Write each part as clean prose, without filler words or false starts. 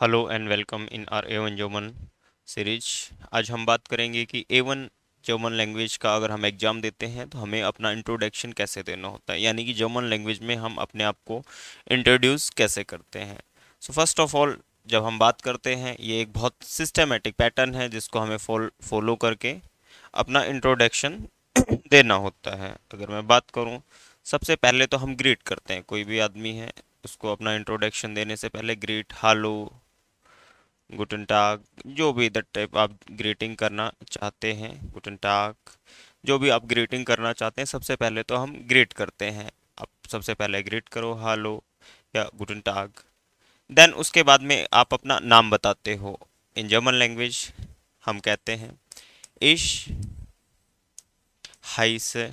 Hello and welcome in are A1 German series. आज हम बात करेंगे कि A1 जर्मन लैंग्वेज का अगर हम एग्ज़ाम देते हैं तो हमें अपना इंट्रोडक्शन कैसे देना होता है, यानी कि जर्मन लैंग्वेज में हम अपने आप को इंट्रोड्यूस कैसे करते हैं। सो फर्स्ट ऑफ ऑल, जब हम बात करते हैं, ये एक बहुत सिस्टमेटिक पैटर्न है जिसको हमें फॉलो करके अपना इंट्रोडक्शन देना होता है। अगर मैं बात करूं, सबसे पहले तो हम ग्रीट करते हैं। कोई भी आदमी है, उसको अपना इंट्रोडक्शन देने से पहले ग्रीट, हालो, गुटन टाग, जो भी द टाइप आप ग्रीटिंग करना चाहते हैं, गुटन टाग, जो भी आप ग्रीटिंग करना चाहते हैं, सबसे पहले तो हम ग्रीट करते हैं। आप सबसे पहले ग्रीट करो, हालो या गुटन टाग। देन उसके बाद में आप अपना नाम बताते हो। इन जर्मन लैंग्वेज हम कहते हैं इश हाइसे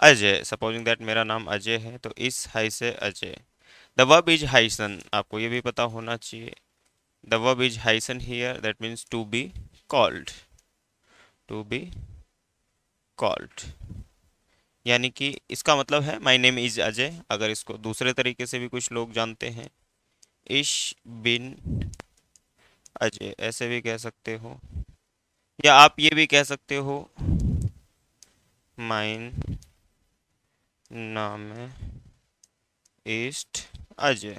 अजय। सपोजिंग दैट मेरा नाम अजय है, तो इस हाइसे अजय। द वर्ब इज हाइसन, आपको ये भी पता होना चाहिए। The verb is heißen here, that means to be called, to be called, यानी कि इसका मतलब है माय नेम इज अजय। अगर इसको दूसरे तरीके से भी कुछ लोग जानते हैं, इश बिन अजय ऐसे भी कह सकते हो, या आप ये भी कह सकते हो माइन नाम इस्ट अजय,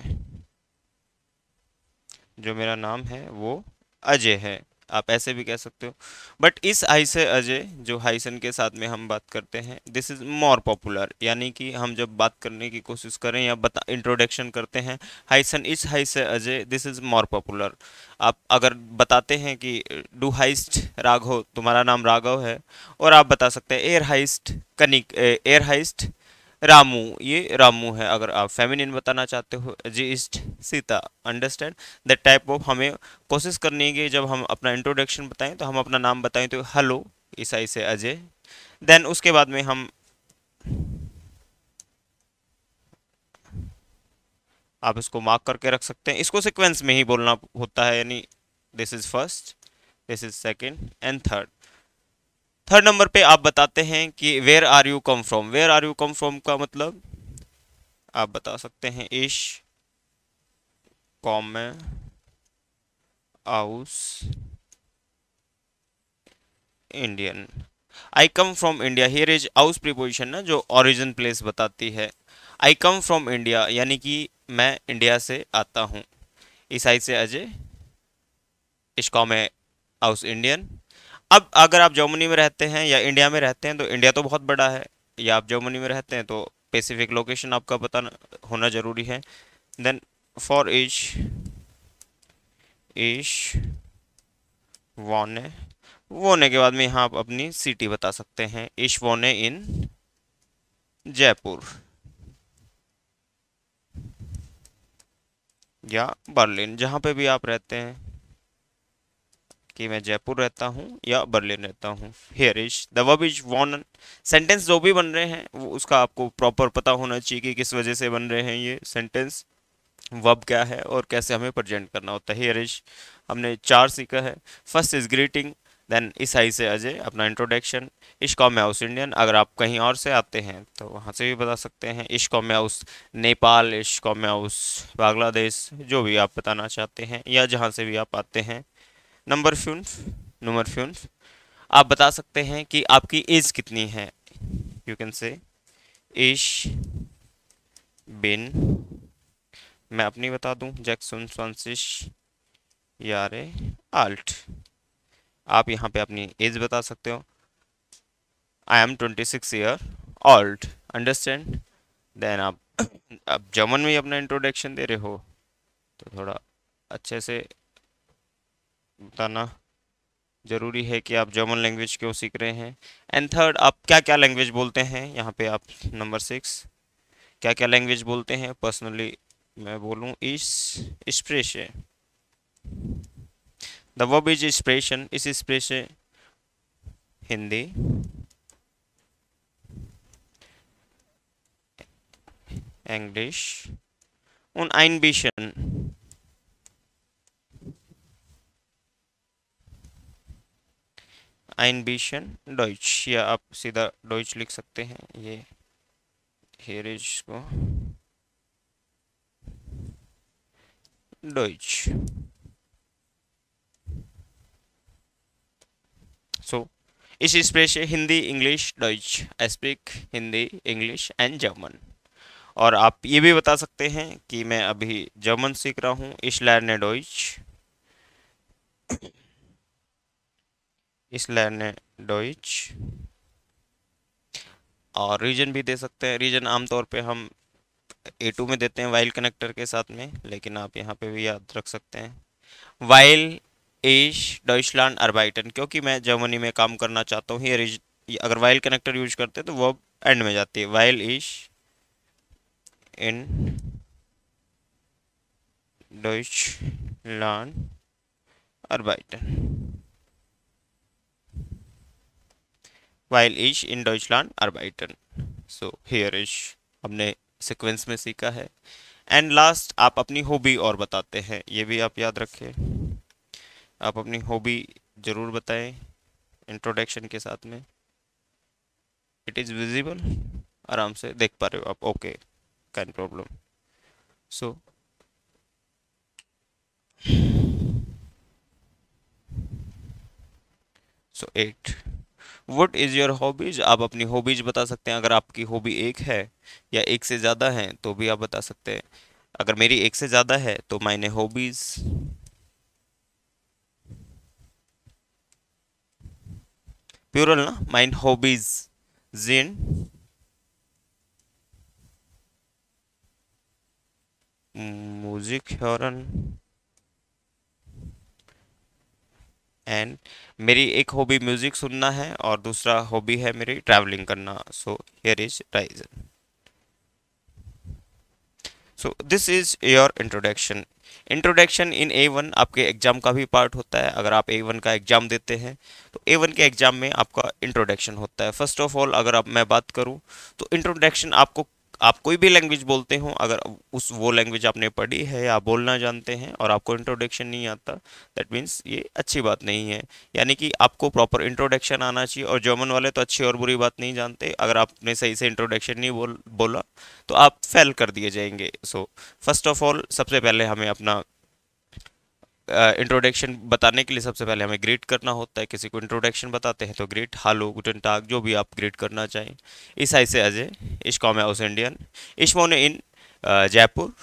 जो मेरा नाम है वो अजय है। आप ऐसे भी कह सकते हो। बट इस आई से अजय, जो हाइसन के साथ में हम बात करते हैं, दिस इज मोर पॉपुलर, यानी कि हम जब बात करने की कोशिश करें या बता इंट्रोडक्शन करते हैं, हाइसन इस हाई से Ajay, this is more popular. आप अगर बताते हैं कि डू हाइस्ट राघव, तुम्हारा नाम राघव है, और आप बता सकते हैं एयर हाइस्ट कनिक, एयर हाइस्ट रामू, ये रामू है। अगर आप फेमिनिन बताना चाहते हो, जी इस्ट Sita. Understand that type of हमें कोशिश करनी है कि जब हम अपना इंट्रोडक्शन बताएं तो हम अपना नाम बताएं, तो हेलो ईसाई से अजय। देन उसके बाद में हम, आप इसको मार्क करके रख सकते हैं। इसको सिक्वेंस में ही बोलना होता है, यानी this is first, this is second and third. Third number पे आप बताते हैं कि where are you come from. Where are you come from का मतलब आप बता सकते हैं इश कॉम आउस इंडियन। I come from India, here is आउस प्रीपोजिशन ना, जो ओरिजिन प्लेस बताती है। आई कम फ्रॉम इंडिया, यानी कि मैं इंडिया से आता हूँ। ईसाई से अजय, इश्कॉ में आउस इंडियन। अब अगर आप जर्मनी में रहते हैं या इंडिया में रहते हैं, तो इंडिया तो बहुत बड़ा है, या आप जर्मनी में रहते हैं तो स्पेसिफिक लोकेशन आपका पता होना जरूरी है। देन फॉर इश वॉने, वोने के बाद में यहाँ आप अपनी सिटी बता सकते हैं, इश वोने इन जयपुर या बर्लिन, जहाँ पे भी आप रहते हैं, कि मैं जयपुर रहता हूँ या बर्लिन रहता हूँ। Here is the verb is वॉन। सेंटेंस जो भी बन रहे हैं वो उसका आपको प्रॉपर पता होना चाहिए कि किस वजह से बन रहे हैं ये सेंटेंस, वर्ब क्या है और कैसे हमें प्रेजेंट करना होता है। हियर इज हमने चार सीखा है। फर्स्ट इज ग्रीटिंग, देन इस आई से अजय अपना इंट्रोडक्शन, इश कॉम हाउस इंडियन। अगर आप कहीं और से आते हैं तो वहाँ से भी बता सकते हैं, इश कॉम हाउस नेपाल, इश कॉम हाउस बांग्लादेश, जो भी आप बताना चाहते हैं या जहाँ से भी आप आते हैं। नंबर 5, नंबर 5, आप बता सकते हैं कि आपकी एज कितनी है। यू कैन से इश बिन, मैं अपनी बता दूं, जैक्सन फ्रांसिस यारे आल्ट। आप यहाँ पे अपनी एज बता सकते हो, I am 26 year old. Understand. Then आप जर्मन में ही अपना इंट्रोडक्शन दे रहे हो, तो थोड़ा अच्छे से बताना जरूरी है कि आप जर्मन लैंग्वेज क्यों सीख रहे हैं। एंड थर्ड, आप क्या क्या लैंग्वेज बोलते हैं। यहाँ पे आप नंबर 6, क्या क्या लैंग्वेज बोलते हैं। पर्सनली मैं बोलूँ इस स्प्रेशे, द वर्ब इज एक्सप्रेशन, इस स्प्रेशे Hindi, English und ein bisschen, ein bisschen Deutsch, या आप सीधा डॉइच लिख सकते हैं। ये हियर इज को Deutsch. So, ich spreche Hindi, English, Deutsche. I speak Hindi, English and German. और आप ये भी बता सकते हैं कि मैं अभी जर्मन सीख रहा हूँ। Ich lerne Deutsch। Ich lerne Deutsch। और रीजन भी दे सकते हैं। रीजन आमतौर पे हम A2 में देते हैं वाइल कनेक्टर के साथ में, लेकिन आप यहाँ पे भी याद रख सकते हैं वाइल इश डॉइचलैंड अर्बाइटन, क्योंकि मैं जर्मनी में काम करना चाहता हूँ। ये अगर वाइल कनेक्टर यूज करते हैं तो वर्ब एंड में जाती है। वाइल इश इन डॉइचलैंड अर्बाइटन, वाइल इश इन डॉइचलैंड अर्बाइटन। सो हियर इश हमने सीक्वेंस में सीखा है। एंड लास्ट आप अपनी हॉबी और बताते हैं, ये भी आप याद रखें। आप अपनी हॉबी जरूर बताएं इंट्रोडक्शन के साथ में। इट इज़ विजिबल, आराम से देख पा रहे हो आप? Okay, can problem. So so 8 what is your hobbies. आप अपनी हॉबीज बता सकते हैं। अगर आपकी हॉबी एक है या एक से ज़्यादा है तो भी आप बता सकते हैं। अगर मेरी एक से ज़्यादा है तो मायने हॉबीज, प्यूरल ना, माइन हॉबीज जिन म्यूजिक हॉर्न। एंड मेरी एक हॉबी म्यूजिक सुनना है और दूसरा हॉबी है मेरी ट्रैवलिंग करना। So here is Ryzen. So this is your introduction. Introduction in A1 आपके एग्जाम का भी पार्ट होता है। अगर आप A1 का एग्जाम देते हैं तो A1 के एग्जाम में आपका इंट्रोडक्शन होता है। फर्स्ट ऑफ ऑल अगर आप मैं बात करूं तो इंट्रोडक्शन आपको, आप कोई भी लैंग्वेज बोलते हो, अगर उस वो लैंग्वेज आपने पढ़ी है या बोलना जानते हैं और आपको इंट्रोडक्शन नहीं आता, दैट मीन्स ये अच्छी बात नहीं है। यानी कि आपको प्रॉपर इंट्रोडक्शन आना चाहिए। और जर्मन वाले तो अच्छी और बुरी बात नहीं जानते। अगर आपने सही से इंट्रोडक्शन नहीं बोला तो आप फेल कर दिए जाएंगे। सो फर्स्ट ऑफ ऑल सबसे पहले हमें अपना इंट्रोडक्शन बताने के लिए सबसे पहले हमें ग्रीट करना होता है। किसी को इंट्रोडक्शन बताते हैं तो ग्रीट, हालो, गुटन टाग, जो भी आप ग्रीट करना चाहें। इस heiße Ajay, ich komme aus Indien, ich wohne in Jaipur,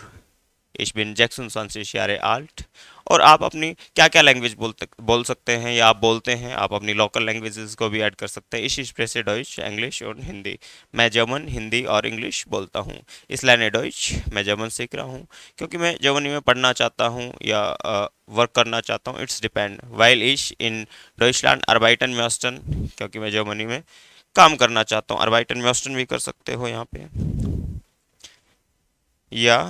ich bin 26 Jahre alt। और आप अपनी क्या क्या लैंग्वेज बोल सकते हैं या आप बोलते हैं, आप अपनी लोकल लैंग्वेजेस को भी ऐड कर सकते हैं। ich spreche Deutsch, इंग्लिश और हिंदी। मैं जर्मन, हिंदी और इंग्लिश बोलता हूँ। इस लैने डॉइच, मैं जर्मन सीख रहा हूँ क्योंकि मैं जर्मनी में पढ़ना चाहता हूँ या वर्क करना चाहता हूँ। It's depend. While ich in Deutschland अर्बाइटन म्योस्टन, क्योंकि मैं जर्मनी में काम करना चाहता हूँ। अर्बाइटन म्योस्टन भी कर सकते हो यहाँ पे, या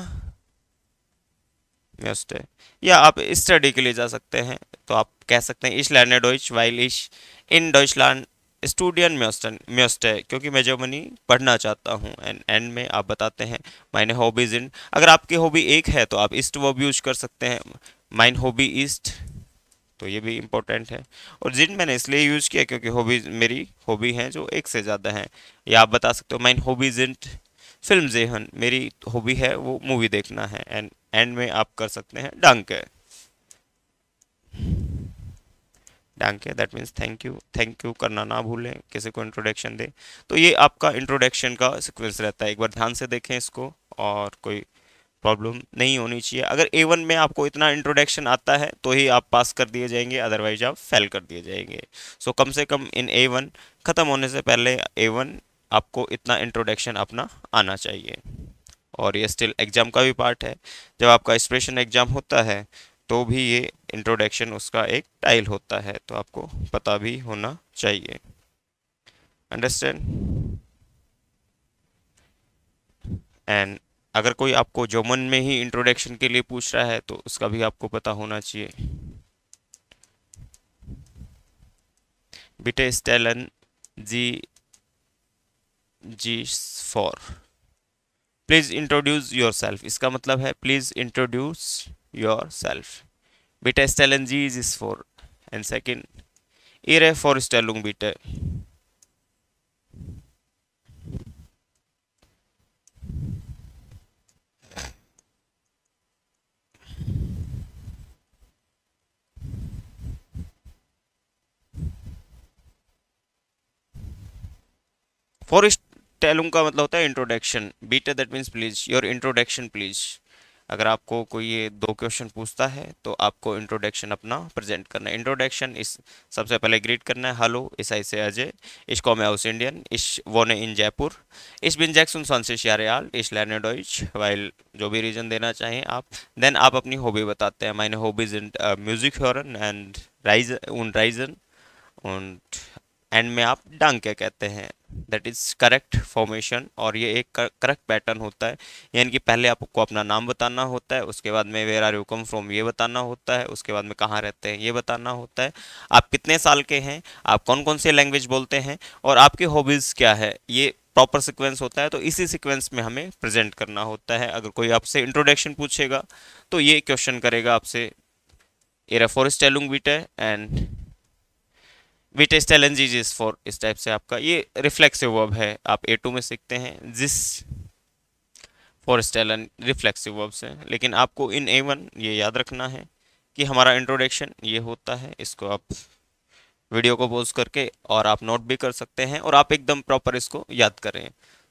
म्यूस्ट, या आप स्टडी के लिए जा सकते हैं तो आप कह सकते हैं ich lerne Deutsch weil ich in Deutschland स्टूडियन म्यूस्टन, म्यूस्ट है क्योंकि मैं जर्मनी पढ़ना चाहता हूँ। एंड एंड में आप बताते हैं माइने हॉबीज इन। अगर आपकी हॉबी एक है तो आप ईस्ट वर्ब यूज कर सकते हैं, माइन हॉबी ईस्ट। तो ये भी इम्पोर्टेंट है। और जिन मैंने इसलिए यूज किया क्योंकि हॉबीज मेरी हॉबी हैं जो एक से ज़्यादा हैं। या आप बता सकते हो माइन हॉबीज इन फिल्म जेहन, मेरी हॉबी है वो मूवी देखना है। एंड एंड में आप कर सकते हैं डांके। डांके that means thank you. Thank you करना ना भूलें किसी को इंट्रोडक्शन दे। तो ये आपका इंट्रोडक्शन का सीक्वेंस रहता है। एक बार ध्यान से देखें इसको और कोई प्रॉब्लम नहीं होनी चाहिए। अगर A1 में आपको इतना इंट्रोडक्शन आता है तो ही आप पास कर दिए जाएंगे, अदरवाइज आप फेल कर दिए जाएंगे। सो कम से कम इन A1 ख़त्म होने से पहले A1 आपको इतना इंट्रोडक्शन अपना आना चाहिए। और ये स्टिल एग्ज़ाम का भी पार्ट है। जब आपका एक्सप्रेशन एग्ज़ाम होता है तो भी ये इंट्रोडक्शन उसका एक टाइल होता है, तो आपको पता भी होना चाहिए। अंडरस्टैंड? एंड अगर कोई आपको जर्मन में ही इंट्रोडक्शन के लिए पूछ रहा है तो उसका भी आपको पता होना चाहिए। बिटे स्टेलन जी जी फॉर प्लीज इंट्रोड्यूस योर सेल्फ, इसका मतलब है प्लीज इंट्रोड्यूस योर सेल्फ। बिटे स्टेलन जी इज फॉर एंड सेकंड ihre Vorstellung bitte। फॉरेस्टेलुम का मतलब होता है इंट्रोडक्शन। बीटा that means please, your introduction please. अगर आपको कोई ये दो क्वेश्चन पूछता है तो आपको इंट्रोडक्शन अपना प्रेजेंट करना है। इंट्रोडक्शन इस सबसे पहले ग्रीट करना है, हेलो इस आई से Ajay, ich komme aus Indien, ich wohne in Jaipur, ich bin 26 Jahre alt, ich lerne Deutsch, while जो भी रीजन देना चाहें आप। देन आप अपनी हॉबी बताते हैं, meine Hobby sind music hören and reisen und and में आप डांके कहते हैं। दैट इज करेक्ट फॉर्मेशन, और ये एक करेक्ट पैटर्न होता है। यानी कि पहले आपको अपना नाम बताना होता है, उसके बाद में where are you come from ये बताना होता है, उसके बाद में कहाँ रहते हैं ये बताना होता है, आप कितने साल के हैं, आप कौन कौन से लैंग्वेज बोलते हैं, और आपकी हॉबीज़ क्या है। ये प्रॉपर सीक्वेंस होता है, तो इसी सीक्वेंस में हमें प्रेजेंट करना होता है। अगर कोई आपसे इंट्रोडक्शन पूछेगा तो ये क्वेश्चन करेगा आपसे, एरा फॉरेस्ट टेलुंग बीटे एंड विटेस्ट एलएनजीजीस फॉर, इस टाइप से आपका ये रिफ्लेक्सिव वर्ब है। आप ए टू में सीखते हैं जिस फॉरेस्ट एलन रिफ्लेक्सिव वर्ब्स हैं, लेकिन आपको इन ए वन ये याद रखना है कि हमारा इंट्रोडक्शन ये होता है। इसको आप वीडियो को पॉज करके और आप नोट भी कर सकते हैं, और आप एकदम प्रॉपर इसको याद करें।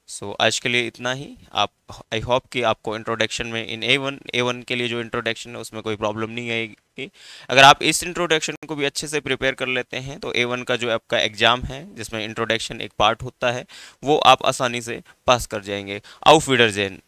सो आज के लिए इतना ही। आप, आई होप कि आपको इंट्रोडक्शन में इन ए वन के लिए जो इंट्रोडक्शन है उसमें कोई प्रॉब्लम नहीं आएगी। अगर आप इस इंट्रोडक्शन को भी अच्छे से प्रिपेयर कर लेते हैं तो ए वन का जो आपका एग्जाम है जिसमें इंट्रोडक्शन एक पार्ट होता है वो आप आसानी से पास कर जाएंगे। आउफ विडरजेन।